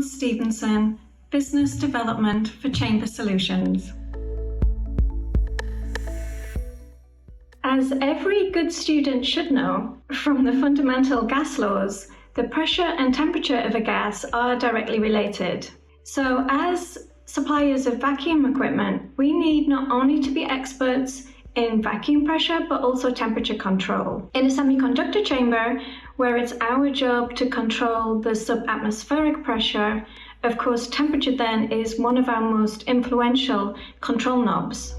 Dawn Stephenson, Business Development for Chamber Solutions. As every good student should know, from the fundamental gas laws, the pressure and temperature of a gas are directly related. So as suppliers of vacuum equipment, we need not only to be experts in vacuum pressure, but also temperature control. In a semiconductor chamber, where it's our job to control the subatmospheric pressure, of course, temperature then is one of our most influential control knobs.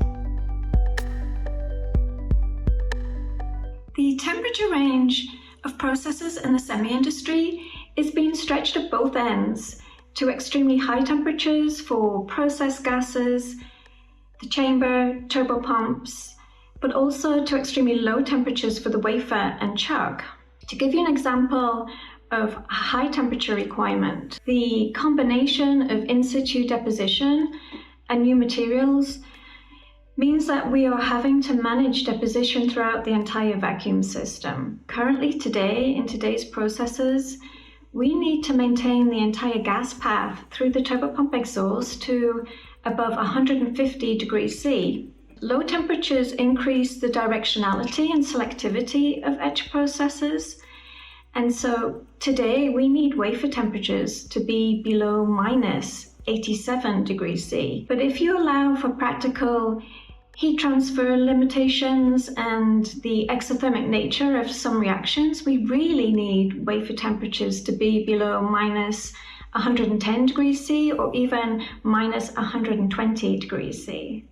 The temperature range of processes in the semi-industry is being stretched at both ends to extremely high temperatures for process gases, the chamber, turbopumps, but also to extremely low temperatures for the wafer and chuck. To give you an example of a high temperature requirement, the combination of in situ deposition and new materials means that we are having to manage deposition throughout the entire vacuum system. Currently today, in today's processes, we need to maintain the entire gas path through the turbopump exhaust to above 150 degrees C. Low temperatures increase the directionality and selectivity of etch processes. And so today we need wafer temperatures to be below minus 87 degrees C. But if you allow for practical heat transfer limitations and the exothermic nature of some reactions, we really need wafer temperatures to be below minus 110 degrees C or even minus 120 degrees C.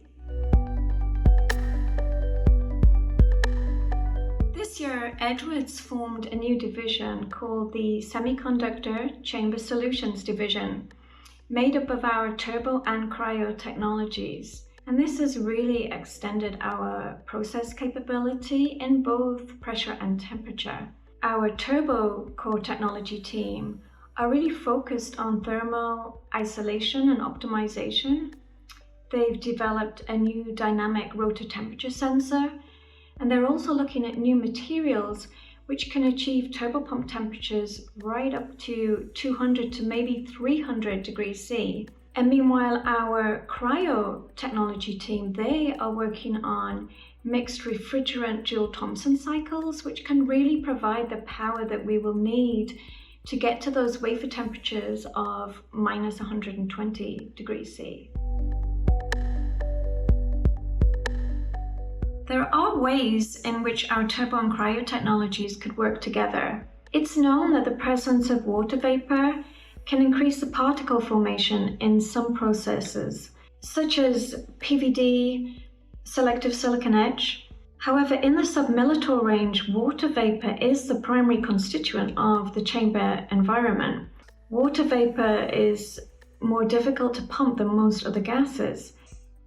This year, Edwards formed a new division called the Semiconductor Chamber Solutions Division, made up of our turbo and cryo technologies. And this has really extended our process capability in both pressure and temperature. Our turbo core technology team are really focused on thermal isolation and optimization. They've developed a new dynamic rotor temperature sensor, and they're also looking at new materials which can achieve turbopump temperatures right up to 200 to maybe 300 degrees C. And meanwhile, our cryo technology team, they are working on mixed refrigerant Joule-Thomson cycles, which can really provide the power that we will need to get to those wafer temperatures of minus 120 degrees C. There are ways in which our turbo and cryo technologies could work together. It's known that the presence of water vapor can increase the particle formation in some processes, such as PVD, selective silicon etch. However, in the submillitor range, water vapor is the primary constituent of the chamber environment. Water vapor is more difficult to pump than most other gases.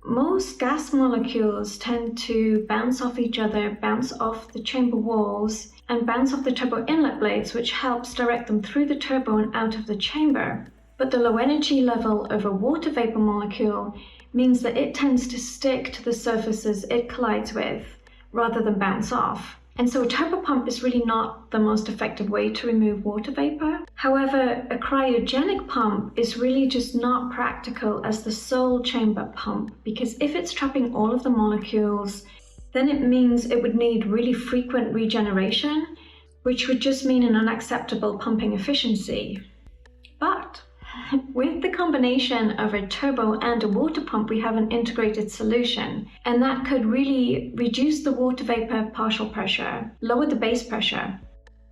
Most gas molecules tend to bounce off each other, bounce off the chamber walls, and bounce off the turbo inlet blades, which helps direct them through the turbo and out of the chamber. But the low energy level of a water vapor molecule means that it tends to stick to the surfaces it collides with, rather than bounce off. And so a turbopump is really not the most effective way to remove water vapor. However, a cryogenic pump is really just not practical as the sole chamber pump, because if it's trapping all of the molecules, then it means it would need really frequent regeneration, which would just mean an unacceptable pumping efficiency. But with the combination of a turbo and a water pump, we have an integrated solution, and that could really reduce the water vapor partial pressure, lower the base pressure,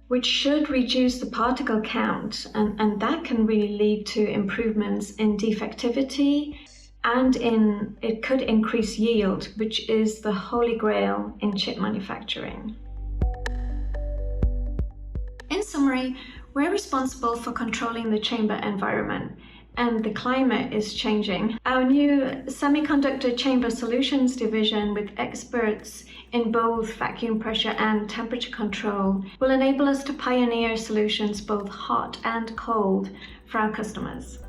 which should reduce the particle count, and that can really lead to improvements in defectivity, and it could increase yield, which is the holy grail in chip manufacturing. In summary, we're responsible for controlling the chamber environment, and the climate is changing. Our new Semiconductor Chamber Solutions division, with experts in both vacuum pressure and temperature control, will enable us to pioneer solutions both hot and cold for our customers.